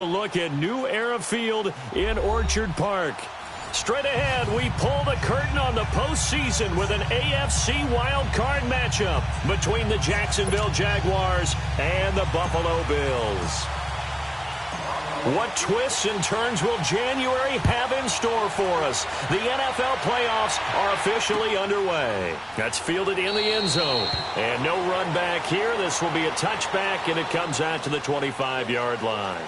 Look at New Era Field in Orchard Park. Straight ahead, we pull the curtain on the postseason with an AFC wildcard matchup between the Jacksonville Jaguars and the Buffalo Bills. What twists and turns will January have in store for us? The NFL playoffs are officially underway. That's fielded in the end zone. And no run back here. This will be a touchback, and it comes out to the 25-yard line.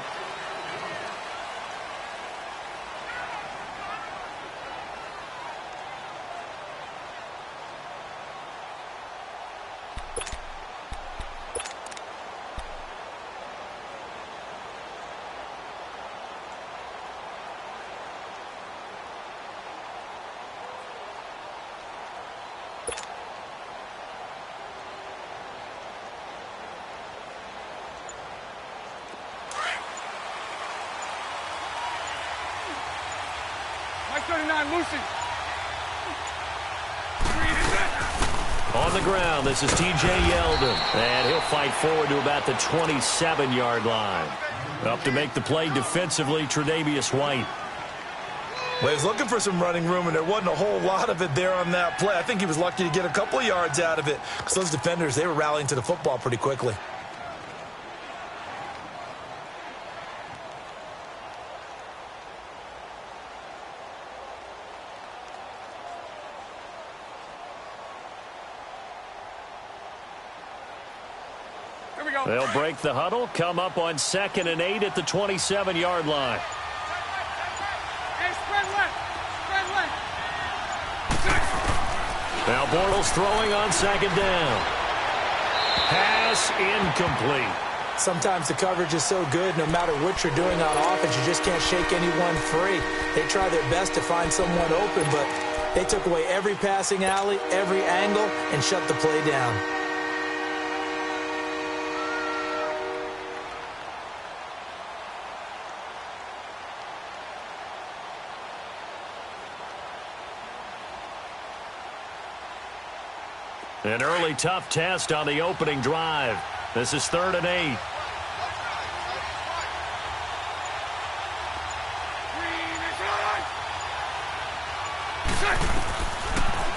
On the ground, this is T.J. Yeldon, and he'll fight forward to about the 27-yard line. Up to make the play defensively, Tre'Davious White. Well, he was looking for some running room, and there wasn't a whole lot of it there on that play. I think he was lucky to get a couple of yards out of it because those defenders, they were rallying to the football pretty quickly. They'll break the huddle, come up on 2nd and 8 at the 27-yard line. Hey, spread left. Now Bortles throwing on 2nd down. Pass incomplete. Sometimes the coverage is so good, no matter what you're doing on offense, you just can't shake anyone free. They try their best to find someone open, but they took away every passing alley, every angle, and shut the play down. An early tough test on the opening drive. This is 3rd and 8.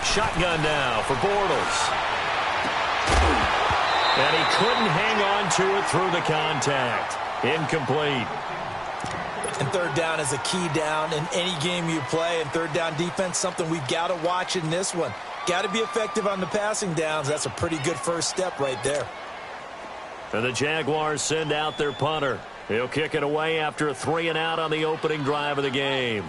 Shotgun now for Bortles. And he couldn't hang on to it through the contact. Incomplete. And 3rd down is a key down in any game you play. And 3rd down defense, something we've got to watch in this one. Got to be effective on the passing downs. That's a pretty good first step right there. And the Jaguars send out their punter. He'll kick it away after a 3-and-out on the opening drive of the game.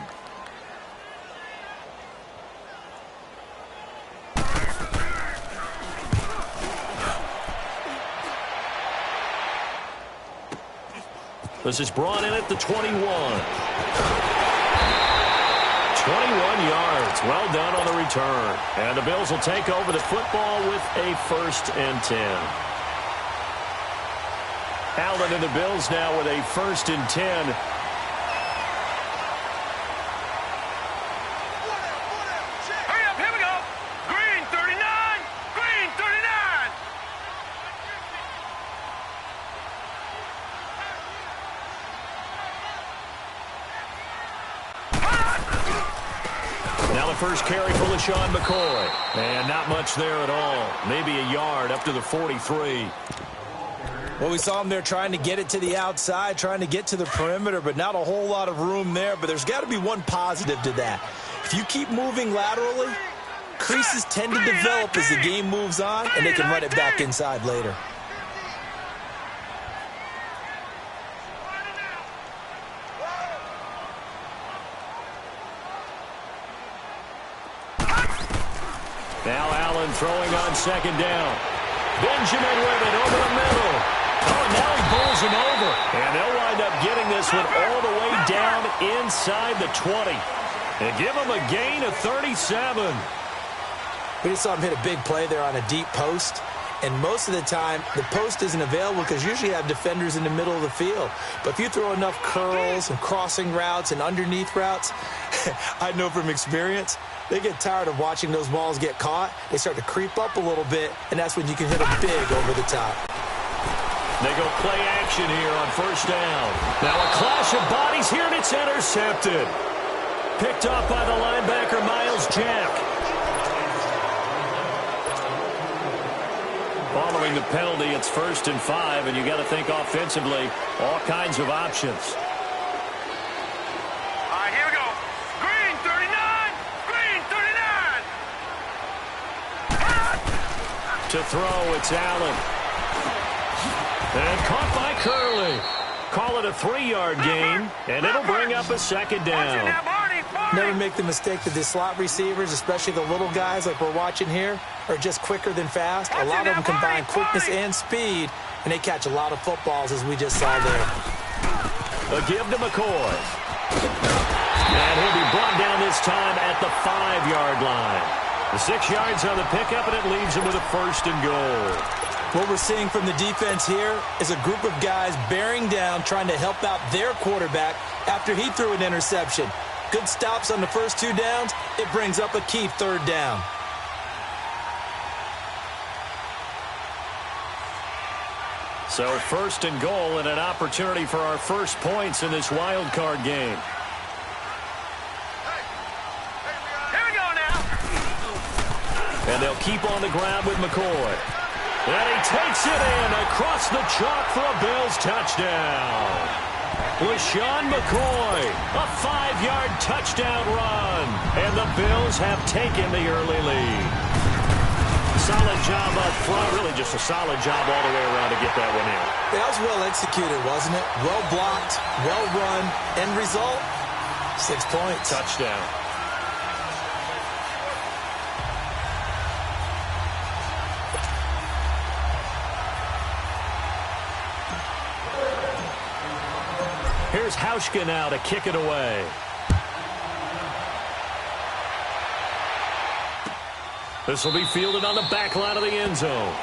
This is brought in at the 21. 21 yards. Well done on the return. And the Bills will take over the football with a 1st and 10. Allen and the Bills now with a 1st and 10. Hurry up, here we go. Green 39. Green 39. Now the first carry for LaShawn McCoy. And not much there at all. Maybe a yard up to the 43. Well, we saw him there trying to get it to the outside, trying to get to the perimeter, but not a whole lot of room there. But there's got to be one positive to that. If you keep moving laterally, creases tend to develop as the game moves on, and they can run it back inside later. Now Allen throwing on 2nd down. Benjamin with it over the middle. Oh, now he pulls him over. And they'll wind up getting this one all the way down inside the 20. And give him a gain of 37. We just saw him hit a big play there on a deep post. And most of the time, the post isn't available because usually you have defenders in the middle of the field. But if you throw enough curls and crossing routes and underneath routes, I know from experience, they get tired of watching those balls get caught. They start to creep up a little bit, and that's when you can hit them big over the top. They go play action here on first down. Now a clash of bodies here, and it's intercepted. Picked off by the linebacker, Miles Jack. Following the penalty, it's 1st and 5, and you got to think offensively, all kinds of options. All right, here we go. Green 39. Green 39. To throw, it's Allen. And caught by Curley. Call it a 3-yard gain, and it'll bring up a second down. Never make the mistake that the slot receivers, especially the little guys like we're watching here, are just quicker than fast. A lot of them combine quickness and speed, and they catch a lot of footballs, as we just saw there. A give to McCoy. And he'll be brought down this time at the 5-yard line. The 6 yards on the pickup, and it leaves him with a 1st and goal. What we're seeing from the defense here is a group of guys bearing down, trying to help out their quarterback after he threw an interception. Good stops on the first 2 downs. It brings up a key 3rd down. So 1st and goal, and an opportunity for our first points in this wild card game. Here we go now. And they'll keep on the ground with McCoy. And he takes it in across the chalk for a Bills touchdown. LaShawn McCoy, a 5-yard touchdown run. And the Bills have taken the early lead. Solid job up front. Really just a solid job all the way around to get that one in. That was well executed, wasn't it? Well blocked, well run. End result, 6 points. Touchdown. Here's Hauschka now to kick it away. This will be fielded on the back line of the end zone.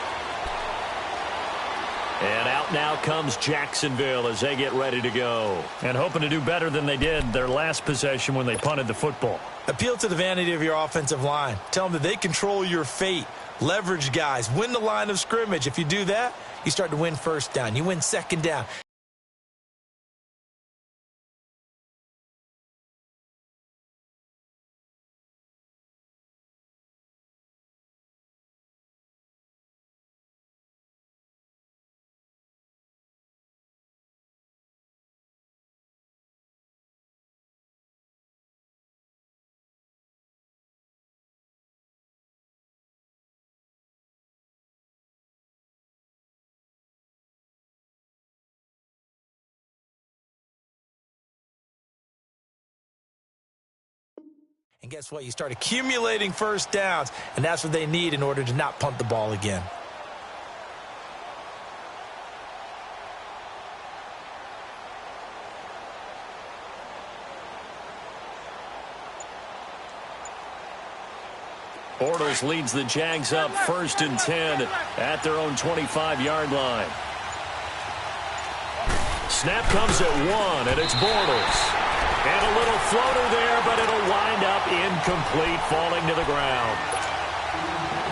And out now comes Jacksonville as they get ready to go. And hoping to do better than they did their last possession when they punted the football. Appeal to the vanity of your offensive line. Tell them that they control your fate. Leverage guys. Win the line of scrimmage. If you do that, you start to win 1st down. You win 2nd down. And guess what? You start accumulating 1st downs, and that's what they need in order to not punt the ball again. Bortles leads the Jags up 1st and 10 at their own 25-yard line. Snap comes at 1, and it's Bortles. And a little floater there, but it'll wind up incomplete, falling to the ground.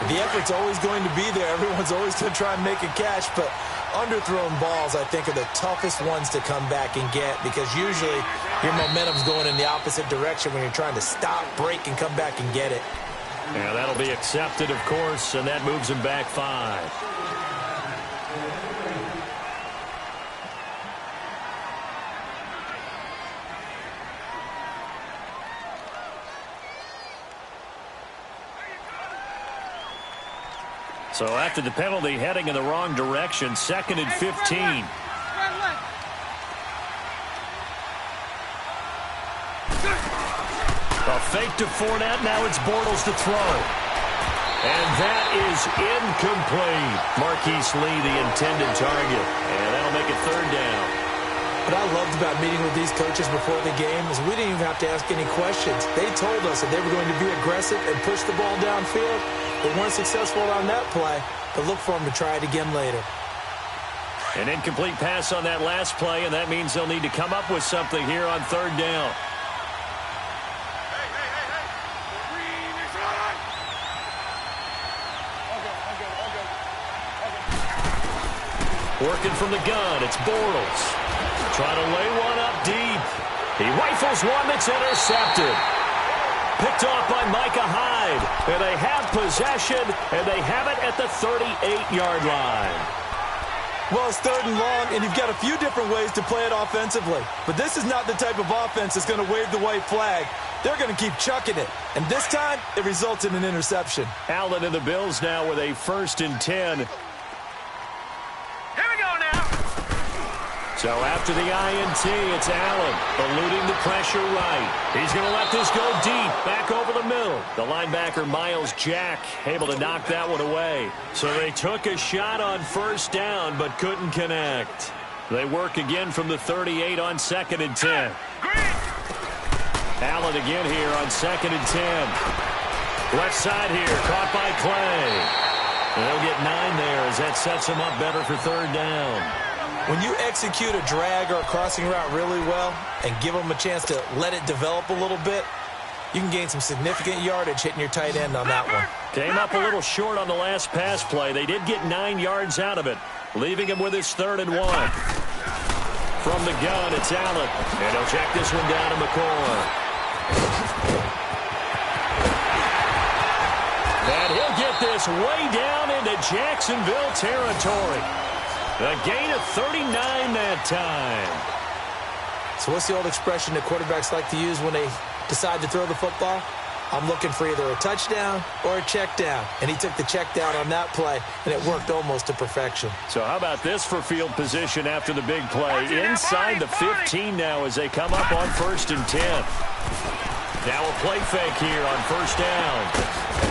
The effort's always going to be there. Everyone's always going to try and make a catch, but underthrown balls, I think, are the toughest ones to come back and get because usually your momentum's going in the opposite direction when you're trying to stop, break, and come back and get it. Yeah, that'll be accepted, of course, and that moves him back 5. So after the penalty, heading in the wrong direction, 2nd and 15. A fake to Fournette. Now it's Bortles to throw. And that is incomplete. Marquise Lee, the intended target. And that'll make it 3rd down. What I loved about meeting with these coaches before the game is we didn't even have to ask any questions. They told us that they were going to be aggressive and push the ball downfield. They weren't successful on that play, but look for them to try it again later. An incomplete pass on that last play, and that means they'll need to come up with something here on 3rd down. Working from the gun, it's Bortles. Trying to lay one up deep. He rifles one that's intercepted. Picked off by Micah Hyde. And they have possession, and they have it at the 38-yard line. Well, it's 3rd and long, and you've got a few different ways to play it offensively. But this is not the type of offense that's going to wave the white flag. They're going to keep chucking it. And this time, it results in an interception. Allen and the Bills now with a 1st and 10. So after the INT, it's Allen eluding the pressure right. He's going to let this go deep, back over the middle. The linebacker, Miles Jack, able to knock that one away. So they took a shot on 1st down, but couldn't connect. They work again from the 38 on 2nd and 10. Allen again here on 2nd and 10. Left side here, caught by Clay. They'll get 9 there as that sets them up better for 3rd down. When you execute a drag or a crossing route really well and give them a chance to let it develop a little bit, you can gain some significant yardage hitting your tight end on that one. Came up a little short on the last pass play. They did get 9 yards out of it, leaving him with his 3rd and 1. From the gun, it's Allen. And he'll check this one down to McCoy. And he'll get this way down into Jacksonville territory. A gain of 39 that time. So what's the old expression that quarterbacks like to use when they decide to throw the football? I'm looking for either a touchdown or a check down. And he took the check down on that play, and it worked almost to perfection. So how about this for field position after the big play? Inside the 15 now as they come up on 1st and 10. Now a play fake here on 1st down.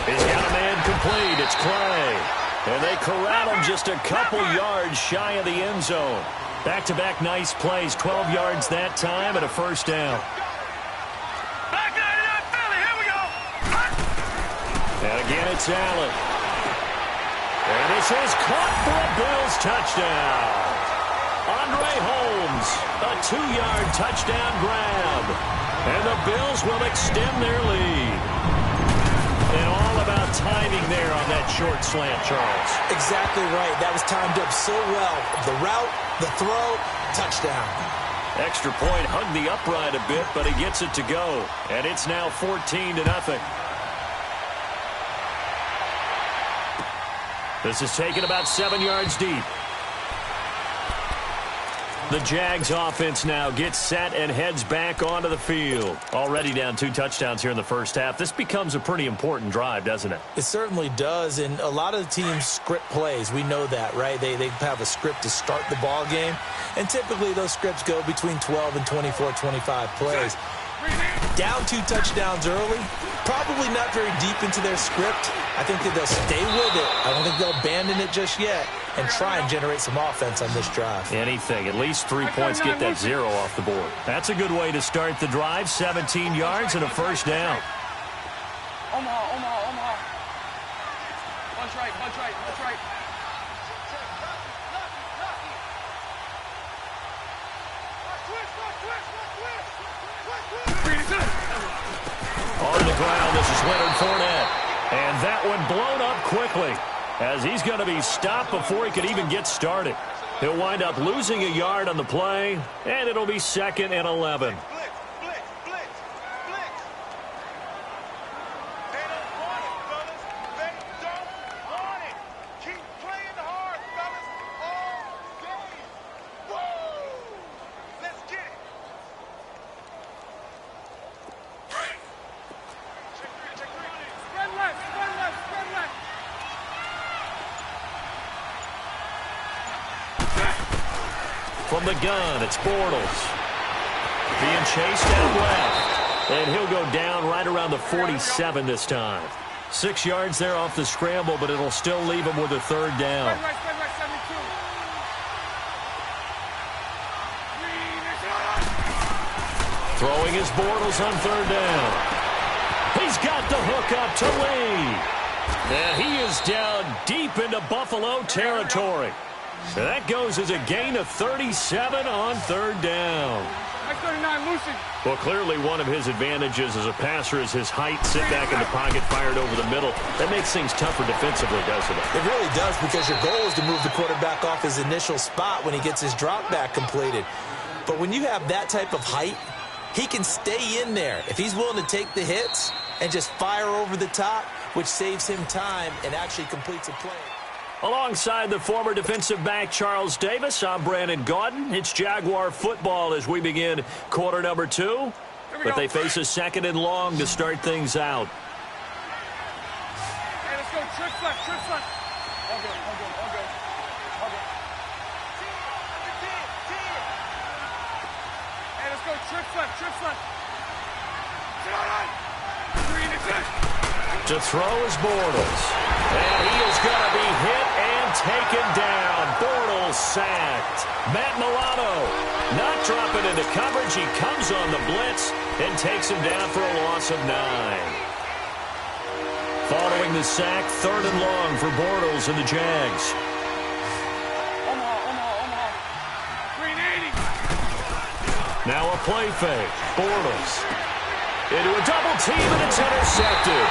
He's got a man complete. It's Clay. And they corral him just a couple yards shy of the end zone. Back-to-back nice plays, 12 yards that time and a 1st down. And again, it's Allen. And this is caught for a Bills touchdown. Andre Holmes, a 2-yard touchdown grab. And the Bills will extend their lead. And all about timing there on that short slant, Charles. Exactly right. That was timed up so well. The route, the throw, touchdown. Extra point hugged the upright a bit, but he gets it to go. And it's now 14-0. This is taken about 7 yards deep. The Jags offense now gets set and heads back onto the field. Already down 2 touchdowns here in the first half. This becomes a pretty important drive, doesn't it? It certainly does, and a lot of the teams script plays. We know that, right? They have a script to start the ball game, and typically those scripts go between 12 and 24, 25 plays. Down 2 touchdowns early, probably not very deep into their script. I think that they'll stay with it. I don't think they'll abandon it just yet and try and generate some offense on this drive. Anything. At least 3 points, get that 0 off the board. That's a good way to start the drive. 17 yards and a 1st down. Omaha. Bunch right. On the ground, this is Leonard Fournette. And that one blown up quickly as he's going to be stopped before he could even get started. He'll wind up losing a yard on the play, and it'll be 2nd and 11. From the gun, it's Bortles. Being chased out left. And he'll go down right around the 47 this time. 6 yards there off the scramble, but it'll still leave him with a 3rd down. Throwing his Bortles on 3rd down. He's got the hook up to Lee. And he is down deep into Buffalo territory. So that goes as a gain of 37 on 3rd down. Well, clearly one of his advantages as a passer is his height. Sit back in the pocket, fired over the middle. That makes things tougher defensively, doesn't it? It really does, because your goal is to move the quarterback off his initial spot when he gets his drop back completed. But when you have that type of height, he can stay in there if he's willing to take the hits and just fire over the top, which saves him time and actually completes a play. Alongside the former defensive back Charles Davis, I'm Brandon Gaudin. It's Jaguar football as we begin quarter number 2. But they face a 2nd and long to start things out. Hey, let's go. Trips left, trips left. All good, all good, all good. All good. Hey, let's go. Trips left, trips left. To throw is Bortles. And he is going to be hit and taken down. Bortles sacked. Matt Milano not dropping into coverage. He comes on the blitz and takes him down for a loss of 9. Following the sack, 3rd and long for Bortles and the Jags. Omaha. Green 80. Now a play fake. Bortles into a double team, and it's intercepted.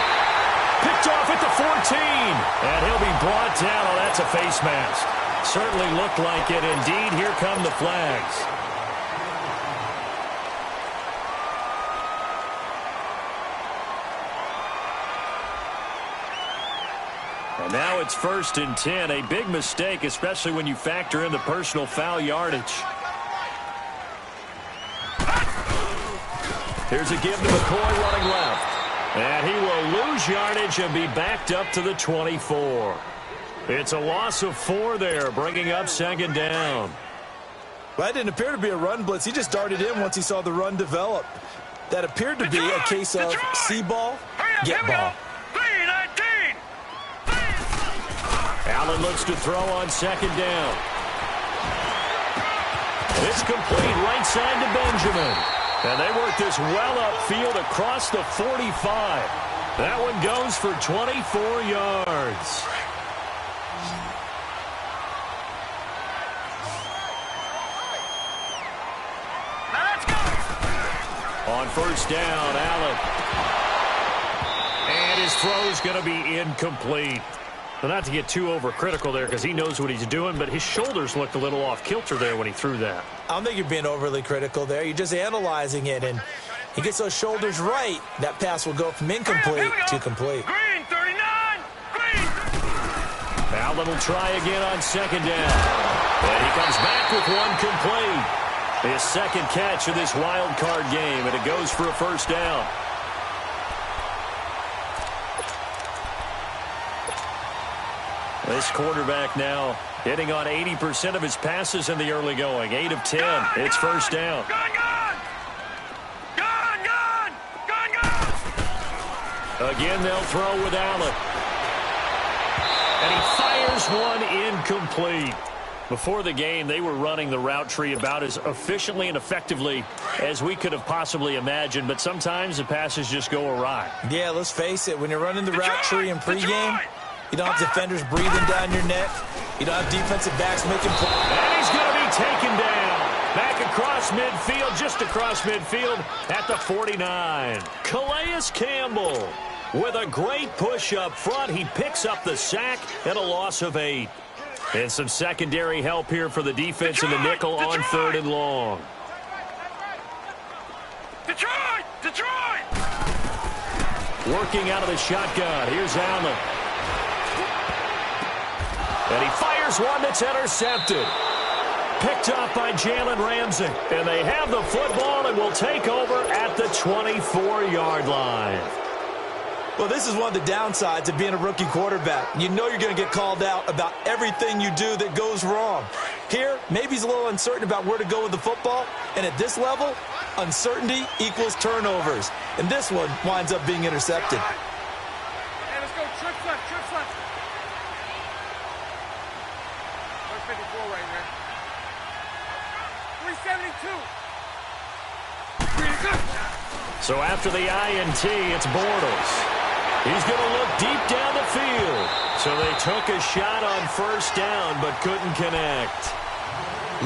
Picked off at the 14, and he'll be brought down. Oh, that's a face mask. Certainly looked like it. Indeed, here come the flags. And now it's 1st and 10. A big mistake, especially when you factor in the personal foul yardage. Here's a give to McCoy running left. And he will lose yardage and be backed up to the 24. It's a loss of 4 there, bringing up 2nd down. Well, that didn't appear to be a run blitz. He just darted in once he saw the run develop. That appeared to be a case of see ball, get ball. Allen looks to throw on 2nd down. It's complete right side to Benjamin. And they work this well upfield across the 45. That one goes for 24 yards. On 1st down, Allen. And his throw's going to be incomplete. Well, not to get too overcritical there because he knows what he's doing, but his shoulders looked a little off kilter there when he threw that. I don't think you're being overly critical there. You're just analyzing it, and he gets those shoulders right. That pass will go from incomplete to complete. Green 39. Green. Allen will try again on 2nd down. And he comes back with one complete. His 2nd catch of this wild card game, and it goes for a 1st down. This quarterback now hitting on 80% of his passes in the early going. 8 of 10. It's 1st down. Again, they'll throw with Allen. And he fires one incomplete. Before the game, they were running the route tree about as efficiently and effectively as we could have possibly imagined, but sometimes the passes just go awry. Yeah, let's face it. When you're running the route tree in pregame, you don't have defenders breathing down your neck. You don't have defensive backs making plays. And he's going to be taken down. Back across midfield, just across midfield at the 49. Calais Campbell with a great push up front. He picks up the sack and a loss of 8. And some secondary help here for the defense in the nickel on 3rd and long. Detroit! Working out of the shotgun. Here's Allen. And he fires one that's intercepted. Picked up by Jalen Ramsey. And they have the football and will take over at the 24-yard line. Well, this is one of the downsides of being a rookie quarterback. You know you're going to get called out about everything you do that goes wrong. Here, maybe he's a little uncertain about where to go with the football. And at this level, uncertainty equals turnovers. And this one winds up being intercepted. Hey, let's go. Trips left. 54 right here. 372. So after the INT, it's Bortles. He's going to look deep down the field. So they took a shot on 1st down, but couldn't connect.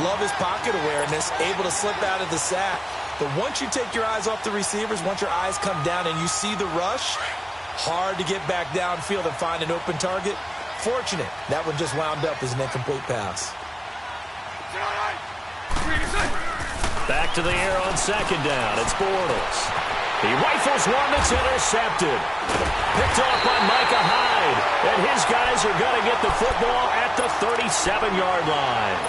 Love his pocket awareness, able to slip out of the sack. But once you take your eyes off the receivers, once your eyes come down and you see the rush, hard to get back downfield and find an open target. Fortunate, that one just wound up as an incomplete pass. Back to the air on second down. It's Bortles. He rifles one that's intercepted. Picked off by Micah Hyde. And his guys are going to get the football at the 37-yard line.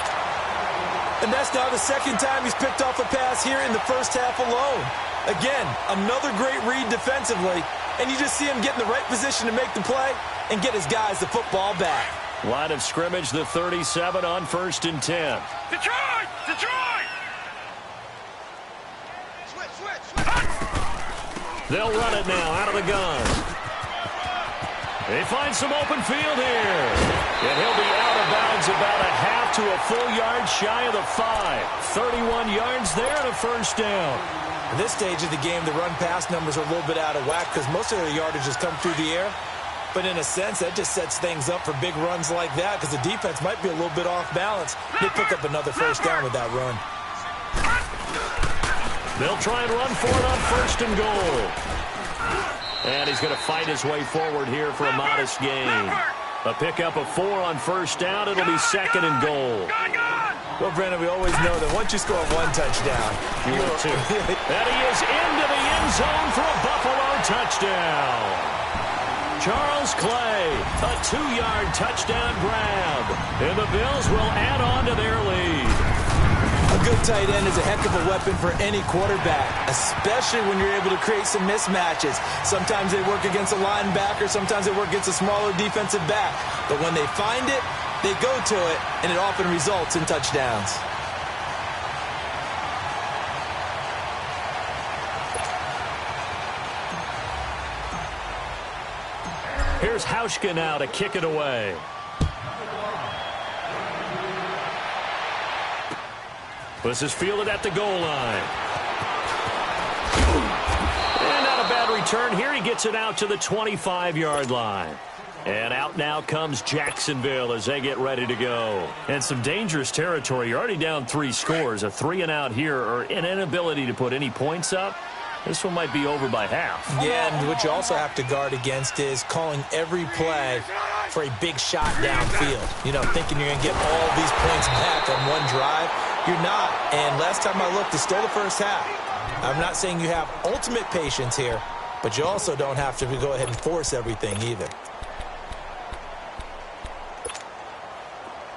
And that's now the second time he's picked off a pass here in the first half alone. Again, another great read defensively. And you just see him get in the right position to make the play and get his guys the football back. Line of scrimmage, the 37 on 1st and 10. Detroit! Detroit! They'll run it now out of the gun. They find some open field here. And he'll be out of bounds about a half to a full yard shy of the 5. 31 yards there and a first down. At this stage of the game, the run-pass numbers are a little bit out of whack because most of their yardage has come through the air. But in a sense, that just sets things up for big runs like that because the defense might be a little bit off balance. They pick up another first down with that run. They'll try and run for it on 1st and goal. And he's going to fight his way forward here for a modest gain. A pickup of 4 on 1st down. It'll be 2nd and goal. Well, Brandon, we always know that once you score one touchdown, you will too. And he is into the end zone for a Buffalo touchdown. Charles Clay, a 2-yard touchdown grab. And the Bills will add on to their lead. A good tight end is a heck of a weapon for any quarterback, especially when you're able to create some mismatches. Sometimes they work against a linebacker, sometimes they work against a smaller defensive back. But when they find it, they go to it, and it often results in touchdowns. Here's Hauschka now to kick it away. This is fielded at the goal line. And not a bad return here. He gets it out to the 25-yard line. And out now comes Jacksonville as they get ready to go. And some dangerous territory. You're already down 3 scores. A 3-and-out here or an inability to put any points up. This one might be over by half. Yeah, and what you also have to guard against is calling every play for a big shot downfield. You know, thinking you're going to get all these points back on one drive. You're not. And last time I looked, it's still the first half. I'm not saying you have ultimate patience here, but you also don't have to go ahead and force everything either.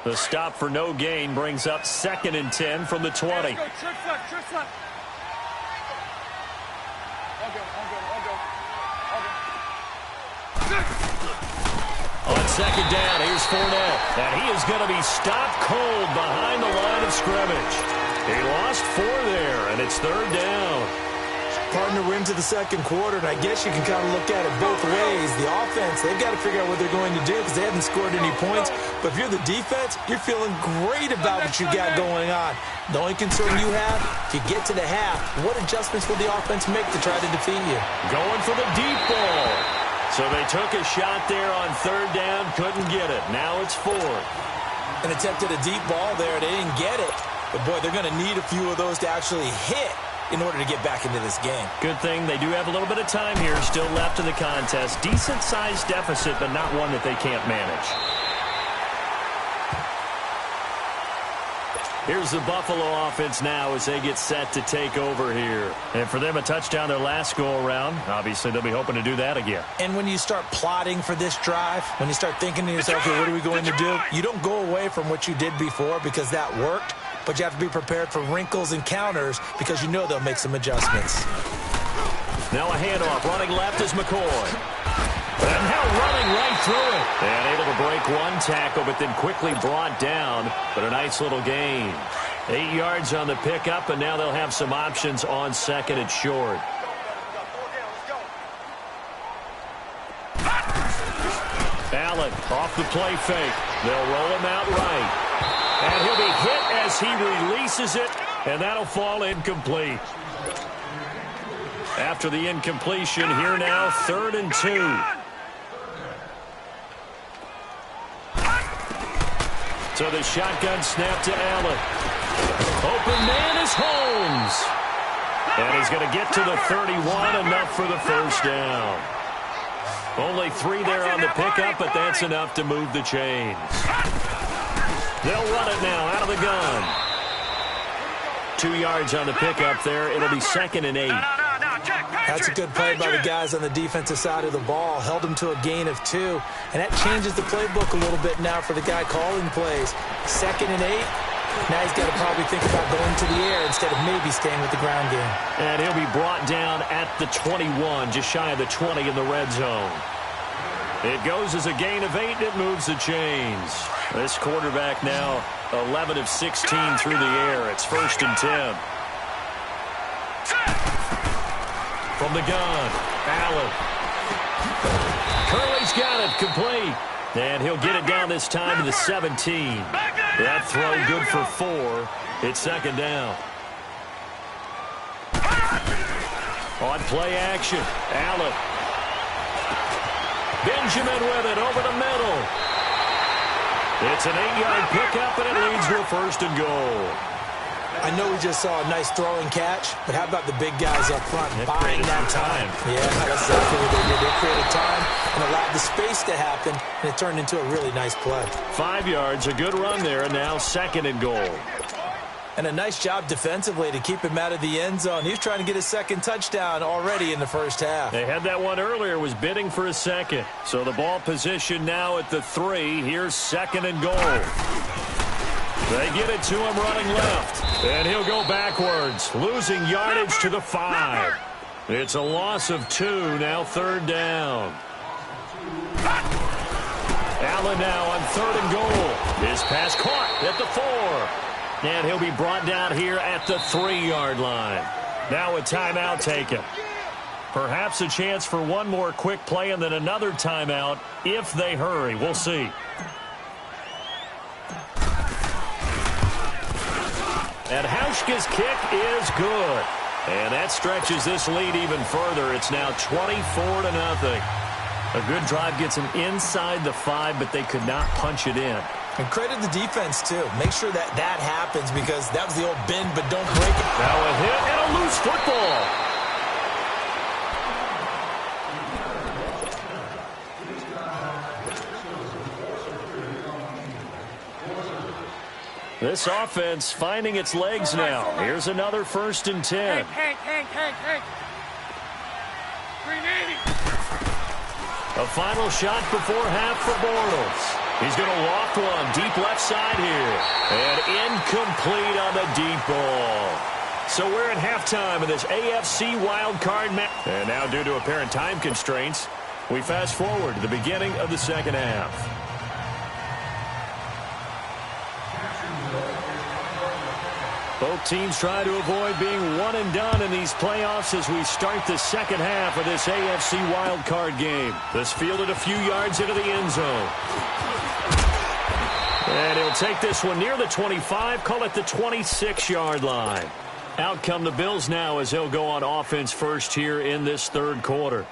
The stop for no gain brings up 2nd and 10 from the 20. On 2nd down, here's Fournette. And he is going to be stopped cold behind the line of scrimmage. He lost 4 there, and it's 3rd down. Partner, we're into the second quarter, and I guess you can kind of look at it both ways. The offense, they've got to figure out what they're going to do because they haven't scored any points. But if you're the defense, you're feeling great about what you got going on. The only concern you have, if you get to the half, what adjustments will the offense make to try to defeat you? Going for the deep ball. So they took a shot there on 3rd down, couldn't get it. Now it's 4th. An attempt at a deep ball there. They didn't get it. But, boy, they're going to need a few of those to actually hit in order to get back into this game. Good thing they do have a little bit of time here still left in the contest. Decent-sized deficit, but not one that they can't manage. Here's the Buffalo offense now as they get set to take over here. And for them, a touchdown their last go-around. Obviously, they'll be hoping to do that again. And when you start plotting for this drive, when you start thinking to yourself, okay, what are we going to do? You don't go away from what you did before because that worked, but you have to be prepared for wrinkles and counters because you know they'll make some adjustments. Now a handoff. Running left is McCoy. And now running right through it. And able to break one tackle, but then quickly brought down. But a nice little gain. 8 yards on the pickup, and now they'll have some options on 2nd and short. Allen off the play fake. They'll roll him out right. And he'll be hit as he releases it, and that'll fall incomplete. After the incompletion, here now, 3rd and 2. So the shotgun snap to Allen. Open man is Holmes. And he's going to get to the 31, enough for the first down. Only 3 there on the pickup, but that's enough to move the chains. They'll run it now out of the gun. 2 yards on the pickup there. It'll be 2nd and 8. That's a good play by the guys on the defensive side of the ball. Held them to a gain of 2. And that changes the playbook a little bit now for the guy calling plays. 2nd and 8. Now he's got to probably think about going to the air instead of maybe staying with the ground game. And he'll be brought down at the 21, just shy of the 20 in the red zone. It goes as a gain of 8, and it moves the chains. This quarterback now 11 of 16 through the air. It's 1st and 10. From the gun, Allen. Curley's got it, complete. And he'll get it down this time to the 17. That throw good for 4. It's 2nd down. On play action, Allen. Benjamin with it over the middle. It's an 8-yard pickup, and it leads to a 1st and goal. I know we just saw a nice throw and catch, but how about the big guys up front buying that time? Yeah, that's exactly what they did. They created time and allowed the space to happen, and it turned into a really nice play. 5 yards, a good run there, and now 2nd and goal. And a nice job defensively to keep him out of the end zone. He was trying to get his 2nd touchdown already in the first half. They had that one earlier, was bidding for a 2nd. So the ball position now at the 3. Here's 2nd and goal. They get it to him running left. And he'll go backwards, losing yardage to the 5. It's a loss of 2, now 3rd down. Allen now on 3rd and goal. His pass caught at the 4. And he'll be brought down here at the 3-yard line. Now a timeout taken. Perhaps a chance for one more quick play and then another timeout if they hurry. We'll see. And Hauschka's kick is good. And that stretches this lead even further. It's now 24-0. A good drive gets them inside the 5, but they could not punch it in. And credit the defense, too. Make sure that happens because that was the old bend but don't break it. Now a hit and a loose football. This offense finding its legs now. Here's another 1st and 10. Hank. 380. A final shot before half for Bortles. He's going to loft one deep left side here. And incomplete on the deep ball. So we're at halftime of this AFC wild card match. And now due to apparent time constraints, we fast forward to the beginning of the 2nd half. Both teams try to avoid being one and done in these playoffs as we start the 2nd half of this AFC wildcard game. This fielded a few yards into the end zone. And he'll take this one near the 25, call it the 26-yard line. Out come the Bills now as they'll go on offense first here in this 3rd quarter.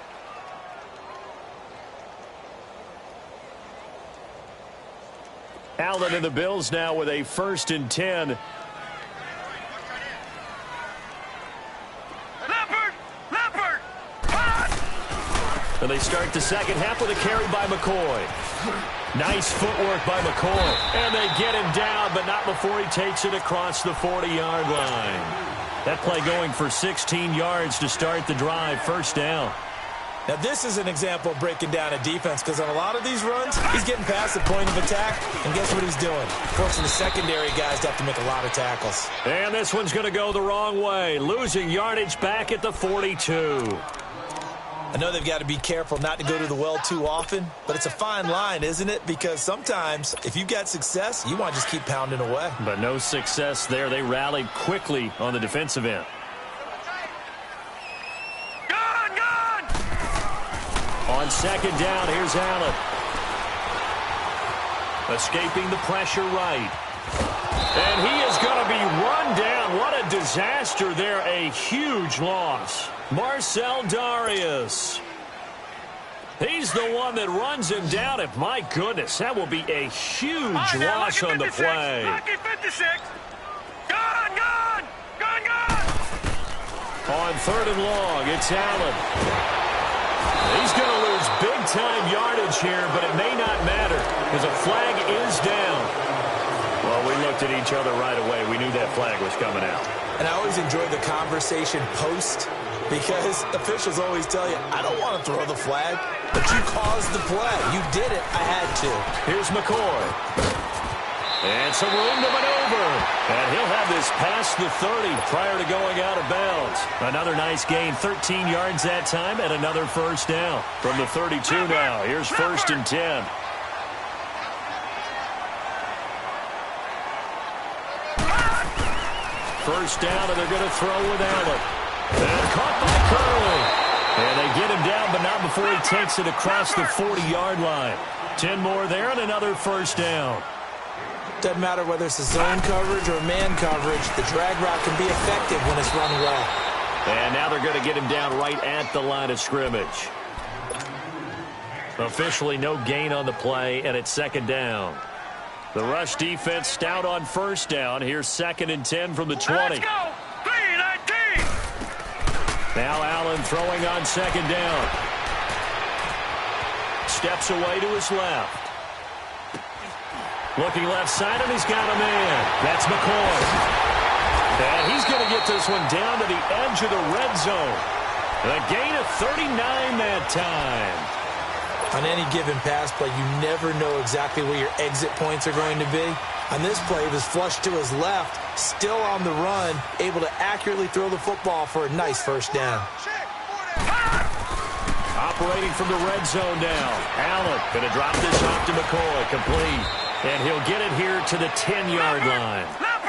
Allen and the Bills now with a 1st and 10. And they start the 2nd half with a carry by McCoy. Nice footwork by McCoy. And they get him down, but not before he takes it across the 40-yard line. That play going for 16 yards to start the drive. 1st down. Now, this is an example of breaking down a defense because on a lot of these runs, he's getting past the point of attack, and guess what he's doing? Forcing the secondary guys to have to make a lot of tackles. And this one's going to go the wrong way, losing yardage back at the 42. I know they've got to be careful not to go to the well too often, but it's a fine line, isn't it? Because sometimes, if you've got success, you want to just keep pounding away. But no success there. They rallied quickly on the defensive end. Gone! On 2nd down, here's Allen. Escaping the pressure right. And he is going to be run down. What a disaster there. A huge loss. Marcel Darius. He's the one that runs him down. And my goodness, that will be a huge loss on the play. Lucky 56. Gone! On 3rd and long, it's Allen. He's going to lose big-time yardage here, but it may not matter because a flag is down. Well, we looked at each other right away. We knew that flag was coming out. And I always enjoy the conversation post because officials always tell you, I don't want to throw the flag, but you caused the play. You did it. I had to. Here's McCoy. And some room to maneuver. And he'll have this past the 30 prior to going out of bounds. Another nice gain, 13 yards that time, and another first down. From the 32 now, here's 1st and 10. First down, and they're going to throw with Allen. And caught by Curley. And they get him down, but not before he takes it across the 40-yard line. 10 more there, and another first down. Doesn't matter whether it's a zone coverage or man coverage, the drag route can be effective when it's run well. And now they're going to get him down right at the line of scrimmage. Officially no gain on the play, and it's 2nd down. The rush defense stout on first down. Here's 2nd and 10 from the 20. Let's go! 3-19! Now Allen throwing on 2nd down. Steps away to his left. Looking left side, and he's got a man. That's McCoy. And he's going to get this one down to the edge of the red zone. A gain of 39 that time. On any given pass play, you never know exactly where your exit points are going to be. On this play, he was flushed to his left, still on the run, able to accurately throw the football for a nice first down. Operating from the red zone now. Allen going to drop this off to McCoy. Complete. And he'll get it here to the 10-yard line.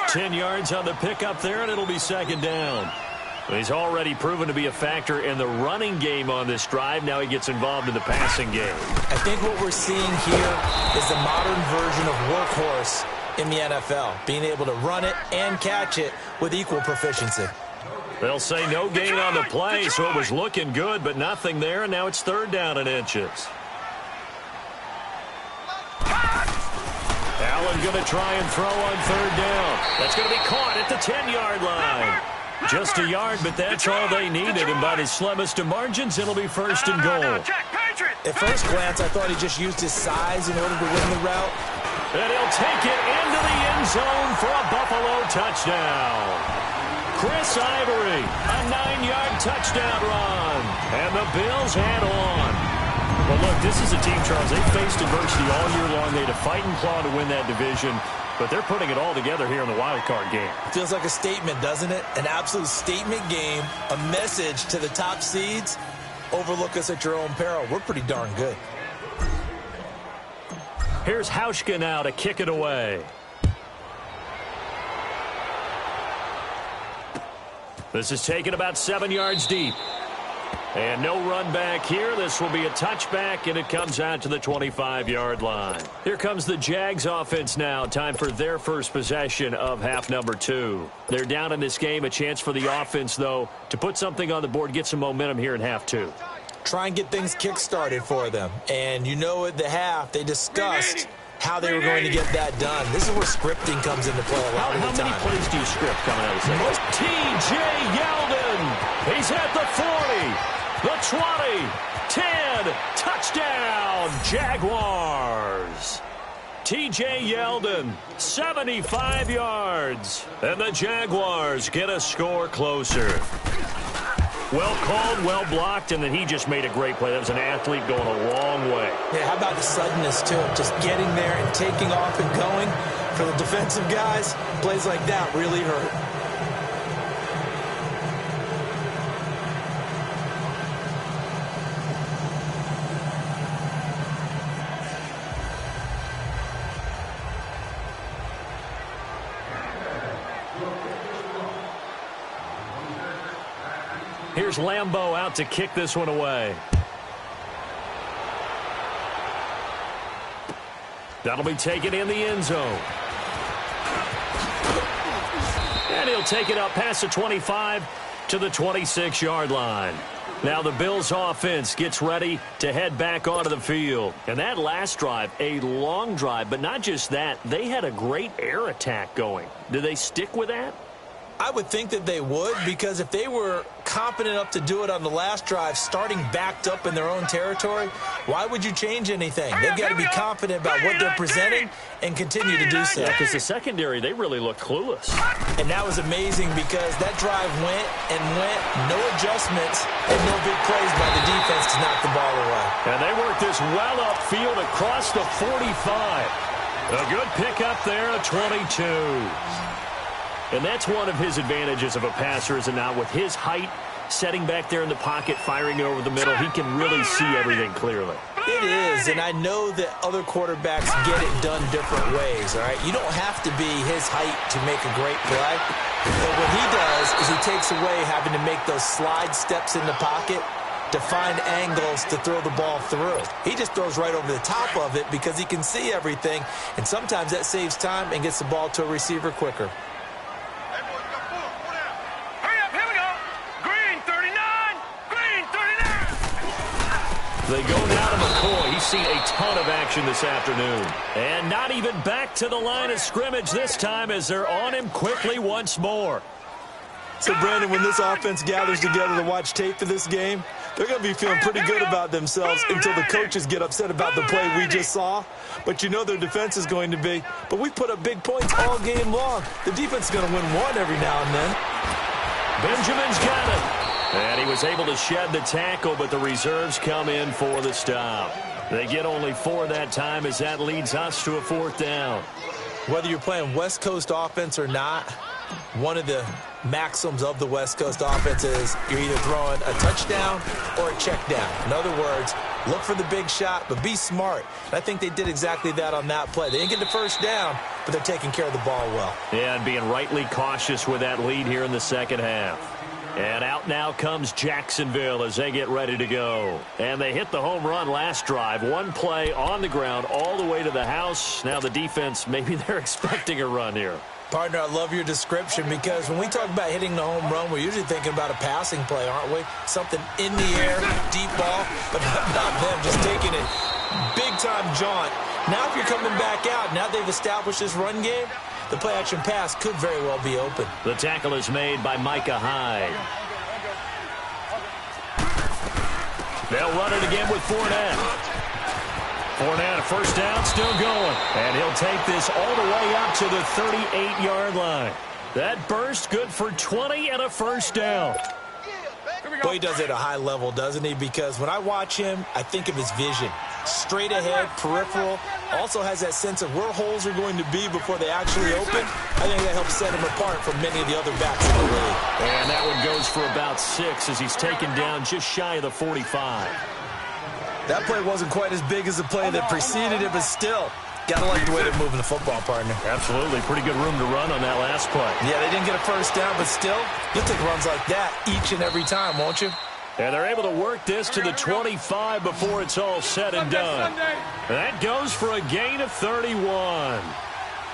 10 yards on the pickup there, and it'll be 2nd down. He's already proven to be a factor in the running game on this drive. Now he gets involved in the passing game. I think what we're seeing here is the modern version of workhorse in the NFL, being able to run it and catch it with equal proficiency. They'll say no gain on the play, so it was looking good, but nothing there, and now it's 3rd down and inches. Allen going to try and throw on 3rd down. That's going to be caught at the 10-yard line. Just a yard, but that's all they needed, and by the slimmest of margins, it'll be 1st and goal. At first glance, I thought he just used his size in order to win the route. And he'll take it into the end zone for a Buffalo touchdown. Chris Ivory, a 9-yard touchdown run. And the Bills head on. Well, look, this is a team, Charles, they faced adversity all year long. They had to fight and claw to win that division, but they're putting it all together here in the wild card game. Feels like a statement, doesn't it? An absolute statement game, a message to the top seeds. Overlook us at your own peril. We're pretty darn good. Here's Hauschka now to kick it away. This is taken about 7 yards deep. And no run back here. This will be a touchback, and it comes out to the 25-yard line. Here comes the Jags offense now. Time for their first possession of half number 2. They're down in this game. A chance for the offense, though, to put something on the board, get some momentum here in half 2. Try and get things kick-started for them. And you know at the half, they discussed how they were going to get that done. This is where scripting comes into play a lot of the time. How many plays do you script coming out of the second? T.J. Yeldon. He's at the 40. The 20, 10, touchdown, Jaguars. T.J. Yeldon, 75 yards. And the Jaguars get a score closer. Well called, well blocked, and then he just made a great play. That was an athlete going a long way. Yeah, how about the suddenness, too? Just getting there and taking off and going. For the defensive guys, plays like that really hurt. Here's Lambeau out to kick this one away. That'll be taken in the end zone. And he'll take it up past the 25 to the 26-yard line. Now the Bills offense gets ready to head back onto the field. And that last drive, a long drive, but not just that. They had a great air attack going. Do they stick with that? I would think that they would, because if they were competent enough to do it on the last drive, starting backed up in their own territory, why would you change anything? They've got to be confident about what they're presenting and continue to do so. Yeah, because the secondary, they really look clueless. And that was amazing because that drive went and went, no adjustments, and no big plays by the defense to knock the ball away. And they worked this well upfield across the 45. A good pickup there, a 22. And that's one of his advantages of a passer, is it not? With his height, setting back there in the pocket, firing it over the middle, he can really see everything clearly. It is, and I know that other quarterbacks get it done different ways, all right? You don't have to be his height to make a great play. But what he does is he takes away having to make those slide steps in the pocket to find angles to throw the ball through. He just throws right over the top of it because he can see everything, and sometimes that saves time and gets the ball to a receiver quicker. They go now to McCoy. He's seen a ton of action this afternoon. And not even back to the line of scrimmage this time as they're on him quickly once more. So, Brandon, when this offense gathers together to watch tape for this game, they're going to be feeling pretty good about themselves until the coaches get upset about the play we just saw. But you know their defense is going to be. But we put up big points all game long. The defense is going to win one every now and then. Benjamin's got it. And he was able to shed the tackle, but the reserves come in for the stop. They get only 4 that time as that leads us to a 4th down. Whether you're playing West Coast offense or not, one of the maxims of the West Coast offense is you're either throwing a touchdown or a check down. In other words, look for the big shot, but be smart. And I think they did exactly that on that play. They didn't get the first down, but they're taking care of the ball well. Yeah, and being rightly cautious with that lead here in the second half. And out now comes Jacksonville as they get ready to go. And they hit the home run last drive. One play on the ground all the way to the house. Now the defense, maybe they're expecting a run here. Partner, I love your description because when we talk about hitting the home run, we're usually thinking about a passing play, aren't we? Something in the air, deep ball, but not them just taking it big-time jaunt. Now if you're coming back out, now they've established this run game, the play-action pass could very well be open. The tackle is made by Micah Hyde. They'll run it again with Fournette. Fournette, a first down, still going. And he'll take this all the way up to the 38-yard line. That burst good for 20 and a first down. Boy, he does it at a high level, doesn't he? Because when I watch him, I think of his vision. Straight ahead, peripheral. Also has that sense of where holes are going to be before they actually open. I think that helps set him apart from many of the other backs in the league. And that one goes for about 6 as he's taken down just shy of the 45. That play wasn't quite as big as the play that preceded it, but still, got to like the way they're moving the football, partner. Absolutely. Pretty good room to run on that last play. Yeah, they didn't get a first down, but still, you'll take runs like that each and every time, won't you? And they're able to work this to the 25 before it's all said and done. That goes for a gain of 31.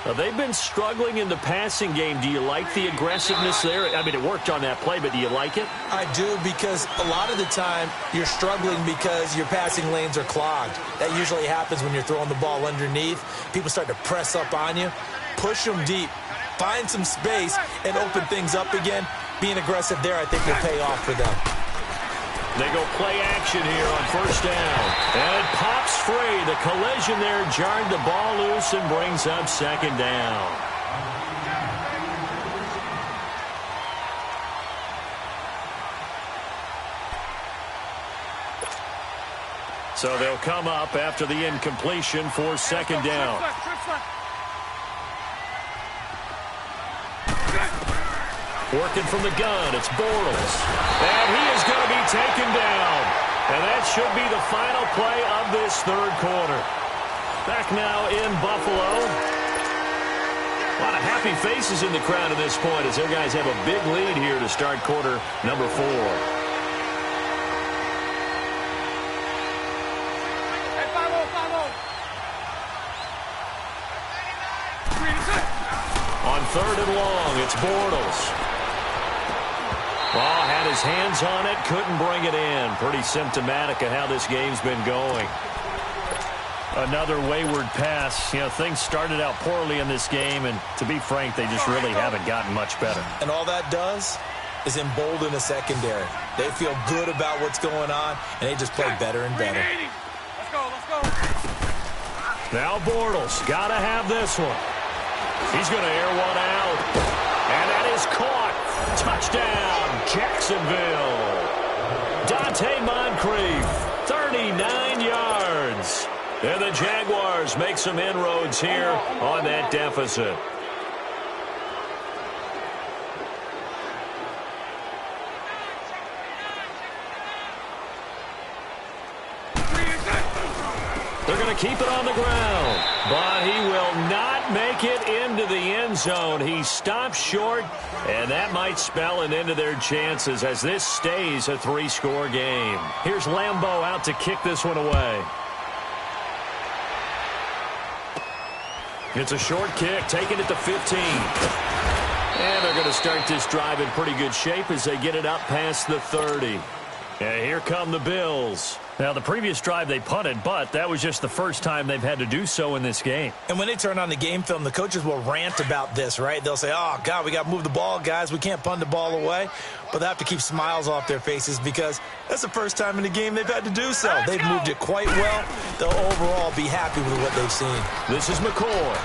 Now, they've been struggling in the passing game. Do you like the aggressiveness there? I mean, it worked on that play, but do you like it? I do, because a lot of the time you're struggling because your passing lanes are clogged. That usually happens when you're throwing the ball underneath. People start to press up on you. Push them deep. Find some space and open things up again. Being aggressive there, I think, will pay off for them. They go play action here on first down. And it pops free. The collision there jarred the ball loose and brings up second down. So they'll come up after the incompletion for second down. Working from the gun, it's Bortles. And he is going to be taken down. And that should be the final play of this third quarter. Back now in Buffalo. A lot of happy faces in the crowd at this point as their guys have a big lead here to start quarter number 4. On third and long, it's Bortles. Well, had his hands on it, couldn't bring it in. Pretty symptomatic of how this game's been going. Another wayward pass. You know, things started out poorly in this game, and to be frank, they just really haven't gotten much better. And all that does is embolden the secondary. They feel good about what's going on, and they just play better and better. Let's go, let's go. Now Bortles, got to have this one. He's going to air one out. And that is caught. Touchdown, Jacksonville. Dante Moncrief, 39 yards. And the Jaguars make some inroads here on that deficit. They're going to keep it on the ground, but he will not make it into the end zone. He stops short, and that might spell an end to their chances as this stays a 3-score game. Here's Lambeau out to kick this one away. It's a short kick, taking it to 15. And they're going to start this drive in pretty good shape as they get it up past the 30. And here come the Bills. Now, the previous drive they punted, but that was just the first time they've had to do so in this game. And when they turn on the game film, the coaches will rant about this, right? They'll say, oh, God, we got to move the ball, guys. We can't punt the ball away. But they have to keep smiles off their faces because that's the first time in the game they've had to do so. They've moved it quite well. They'll overall be happy with what they've seen. This is McCoy.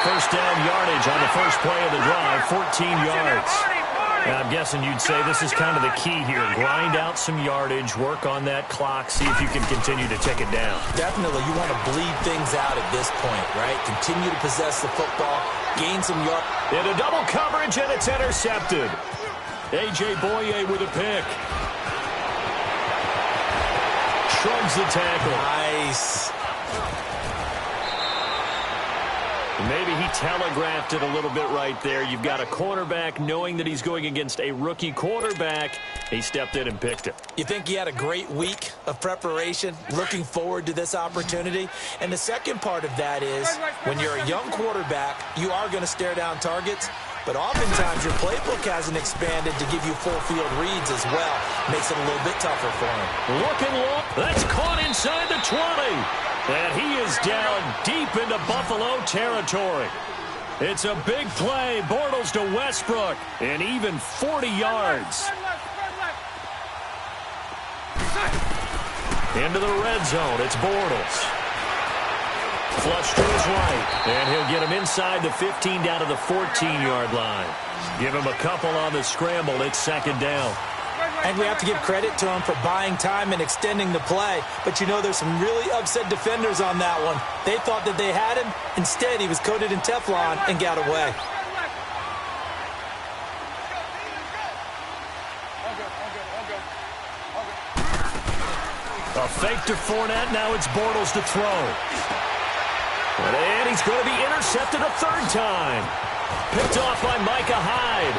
First down yardage on the first play of the drive, 14 yards. Now, I'm guessing you'd say this is kind of the key here. Grind out some yardage, work on that clock, see if you can continue to tick it down. Definitely. You want to bleed things out at this point, right? Continue to possess the football, gain some yards. Into double coverage, and it's intercepted. A.J. Boye with a pick. Shrugs the tackle. Nice. Maybe he telegraphed it a little bit right there. You've got a cornerback knowing that he's going against a rookie quarterback. He stepped in and picked it. You think he had a great week of preparation, looking forward to this opportunity? And the second part of that is when you're a young quarterback, you are going to stare down targets, but oftentimes your playbook hasn't expanded to give you full field reads as well. Makes it a little bit tougher for him. Looking low. That's caught inside the 20. And he is down deep into Buffalo territory. It's a big play. Bortles to Westbrook. And even 40 yards. Into the red zone. It's Bortles. Flush to his right. And he'll get him inside the 15 down to the 14-yard line. Give him a couple on the scramble. It's second down. And we have to give credit to him for buying time and extending the play. But, you know, there's some really upset defenders on that one. They thought that they had him. Instead, he was coated in Teflon and got away. A fake to Fournette. Now it's Bortles to throw. And he's going to be intercepted a third time. Picked off by Micah Hyde.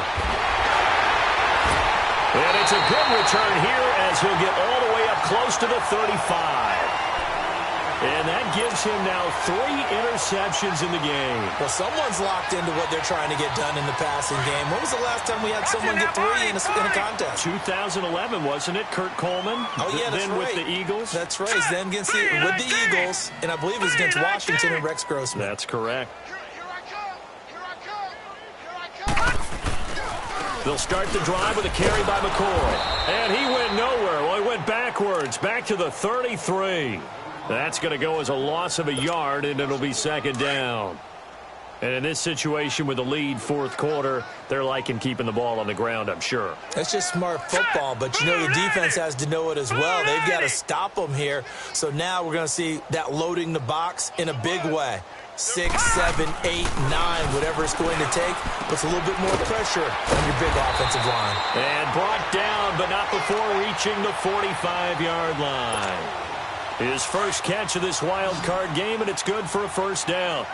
And it's a good return here as he'll get all the way up close to the 35. And that gives him now 3 interceptions in the game. Well, someone's locked into what they're trying to get done in the passing game. When was the last time we had someone get 3 in a contest? 2011, wasn't it? Kurt Coleman. Oh, yeah, that's then right. With the Eagles. That's right. Then with the Eagles, and I believe it was against Washington and Rex Grossman. That's correct. They'll start the drive with a carry by McCoy. And he went nowhere. Well, he went backwards, back to the 33. That's going to go as a loss of a yard, and it'll be second down. And in this situation with the lead fourth quarter, they're liking keeping the ball on the ground, I'm sure. That's just smart football, but you know the defense has to know it as well. They've got to stop them here. So now we're going to see that loading the box in a big way. 6, 7, 8, 9, whatever it's going to take, puts a little bit more pressure on your big offensive line. And brought down, but not before reaching the 45-yard line. His first catch of this wild card game, and it's good for a first down.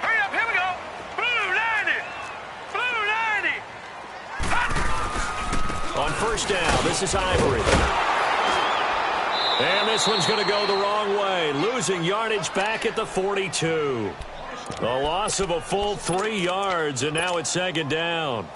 Hurry up, here we go. Blue 90. Blue 90. On first down, this is Ivory. And this one's going to go the wrong way, losing yardage back at the 42. A loss of a full 3 yards, and now it's second down.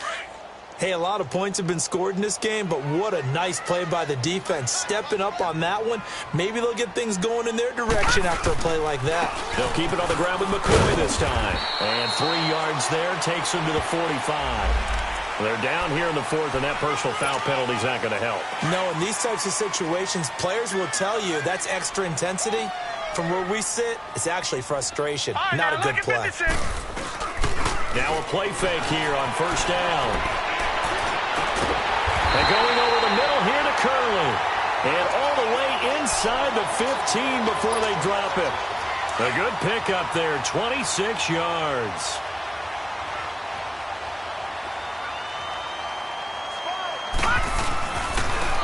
Hey, a lot of points have been scored in this game, but what a nice play by the defense. Stepping up on that one, maybe they'll get things going in their direction after a play like that. They'll keep it on the ground with McCoy this time. And 3 yards there takes them to the 45. They're down here in the fourth, and that personal foul penalty is not going to help. No, in these types of situations, players will tell you that's extra intensity. From where we sit, it's actually frustration, not a good play. Now a play fake here on first down. And going over the middle here to Curley. And all the way inside the 15 before they drop it. A good pickup there, 26 yards.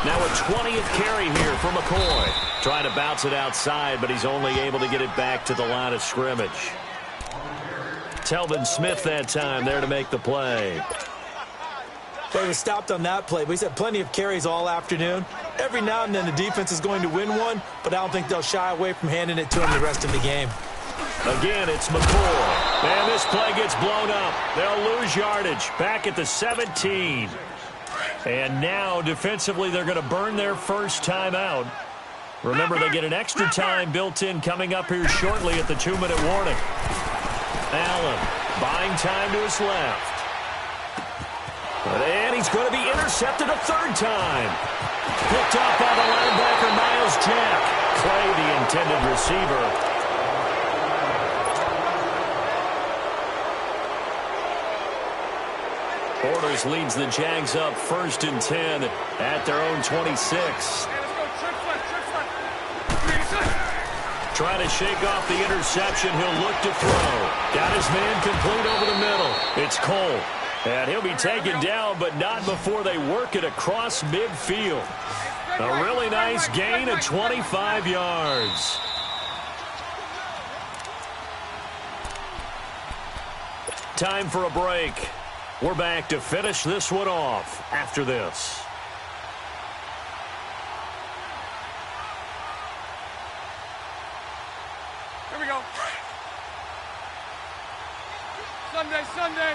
Now a 20th carry here for McCoy. Trying to bounce it outside, but he's only able to get it back to the line of scrimmage. Telvin Smith that time there to make the play. They was stopped on that play, but he's had plenty of carries all afternoon. Every now and then the defense is going to win one, but I don't think they'll shy away from handing it to him the rest of the game. Again, it's McCoy. And this play gets blown up. They'll lose yardage. Back at the 17. And now, defensively, they're going to burn their first timeout. Remember, they get an extra time built in coming up here shortly at the 2-minute warning. Allen buying time to his left. And he's going to be intercepted a third time. Picked up by the linebacker, Miles Jack. Clay, the intended receiver. Bortles leads the Jags up 1st and 10 at their own 26. Trying to shake off the interception. He'll look to throw. Got his man complete over the middle. It's Cole. And he'll be taken down, but not before they work it across midfield. A really nice gain of 25 yards. Time for a break. We're back to finish this one off after this. Here we go. Sunday.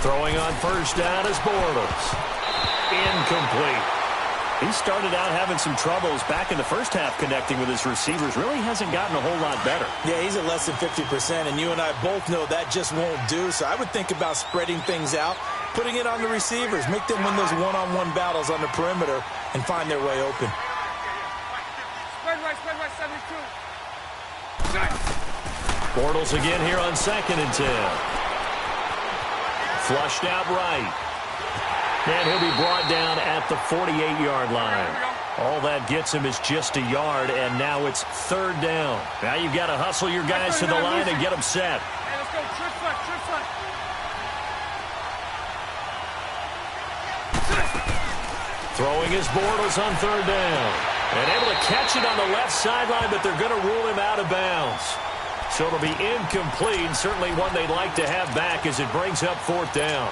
Throwing on first down is Bortles. Incomplete. He started out having some troubles back in the first half connecting with his receivers. Really hasn't gotten a whole lot better. Yeah, he's at less than 50%, and you and I both know that just won't do. So I would think about spreading things out, putting it on the receivers, make them win those one-on-one battles on the perimeter, and find their way open. Spread right, 72. Bortles again here on 2nd and 10. Flushed out right. And he'll be brought down at the 48-yard line. All that gets him is just a yard, and now it's 3rd down. Now you've got to hustle your guys to the line and get them set. Hey, let's go. Trip front. Throwing his Bortles on 3rd down. And able to catch it on the left sideline, but they're going to rule him out of bounds. So it'll be incomplete, certainly one they'd like to have back as it brings up 4th down.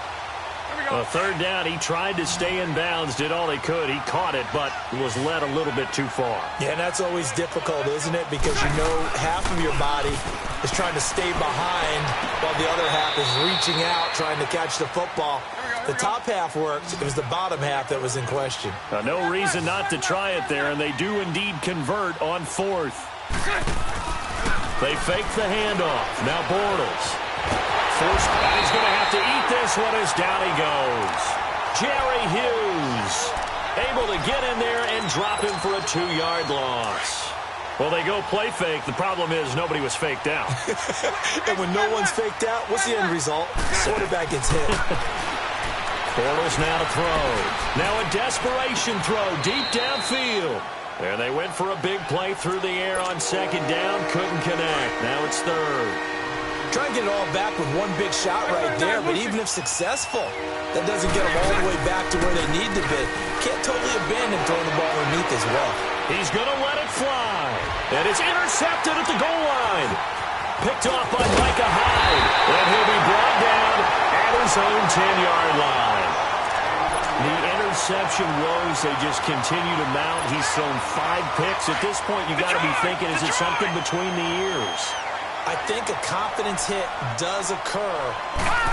3rd down, he tried to stay in bounds, did all he could. He caught it, but was led a little bit too far. Yeah, and that's always difficult, isn't it? Because you know half of your body is trying to stay behind while the other half is reaching out, trying to catch the football. The top half worked. It was the bottom half that was in question. No reason not to try it there, and they do indeed convert on 4th. They fake the handoff. Now Bortles. Forced, and he's going to have to eat this one as down he goes. Jerry Hughes able to get in there and drop him for a 2-yard loss. Well, they go play fake. The problem is nobody was faked out. And when no one's faked out, what's the end result? Quarterback gets hit. Bortles now to throw. Now a desperation throw deep downfield. And they went for a big play through the air on 2nd down. Couldn't connect. Now it's 3rd. Try and get it all back with one big shot right there, but even if successful, that doesn't get them all the way back to where they need to be. Can't totally abandon throwing the ball underneath as well. He's going to let it fly. And it's intercepted at the goal line. Picked off by Micah Hyde. And he'll be brought down at his own 10-yard line. The interception woes, they just continue to mount. He's thrown 5 picks. At this point, you got to be thinking, is it something between the ears? I think a confidence hit does occur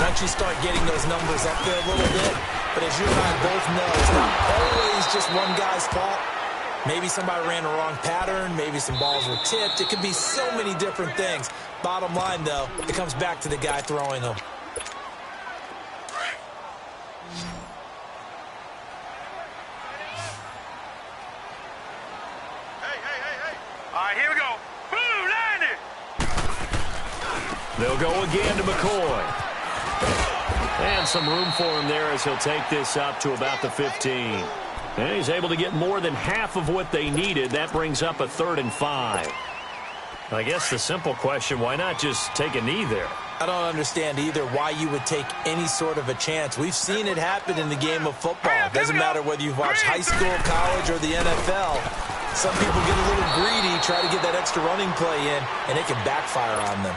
once you start getting those numbers up there a little bit. But as you and I both know, it's not always just one guy's fault. Maybe somebody ran the wrong pattern. Maybe some balls were tipped. It could be so many different things. Bottom line, though, it comes back to the guy throwing them. All right, here we go. Blue, landed. They'll go again to McCoy. And some room for him there as he'll take this up to about the 15. And he's able to get more than half of what they needed. That brings up a 3rd and 5. I guess the simple question, why not just take a knee there? I don't understand either why you would take any sort of a chance. We've seen it happen in the game of football. It doesn't matter whether you've watched high school, college, or the NFL. Some people get a little greedy, try to get that extra running play in, and it can backfire on them.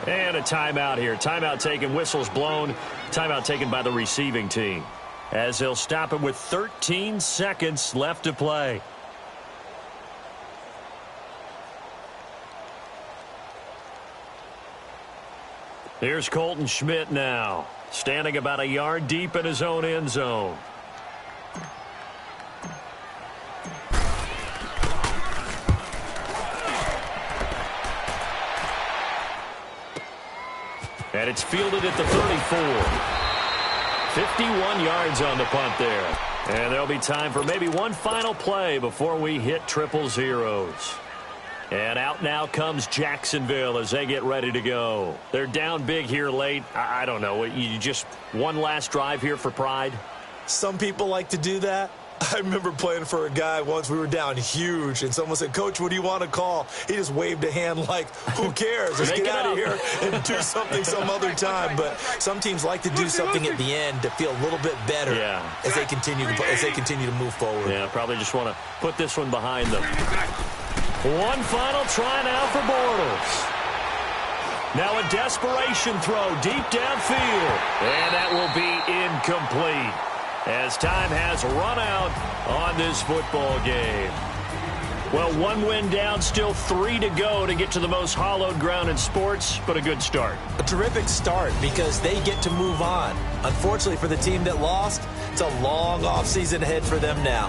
And a timeout here. Timeout taken, whistles blown. Timeout taken by the receiving team, as they'll stop it with 13 seconds left to play. Here's Colton Schmidt now, standing about a yard deep in his own end zone. And it's fielded at the 34. 51 yards on the punt there. And there'll be time for maybe one final play before we hit triple zeros. And out now comes Jacksonville as they get ready to go. They're down big here late. I don't know. You just one last drive here for pride? Some people like to do that. I remember playing for a guy once. We were down huge, and someone said, "Coach, what do you want to call?" He just waved a hand like, who cares? Let's get out of here and do something some other time. But some teams like to do something at the end to feel a little bit better as they continue to move forward. Yeah, probably just want to put this one behind them. One final try now for Bortles. Now a desperation throw deep downfield. And that will be incomplete, as time has run out on this football game. Well, one win down, still 3 to go to get to the most hallowed ground in sports, but a good start. A terrific start because they get to move on. Unfortunately for the team that lost, it's a long offseason ahead for them now.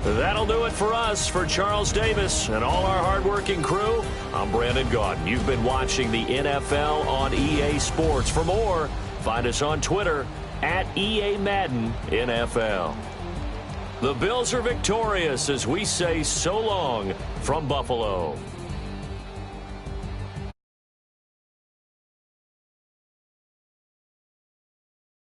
That'll do it for us. For Charles Davis and all our hardworking crew, I'm Brandon Gaudin. You've been watching the NFL on EA Sports. For more, find us on Twitter at EA Madden NFL. The Bills are victorious as we say so long from Buffalo.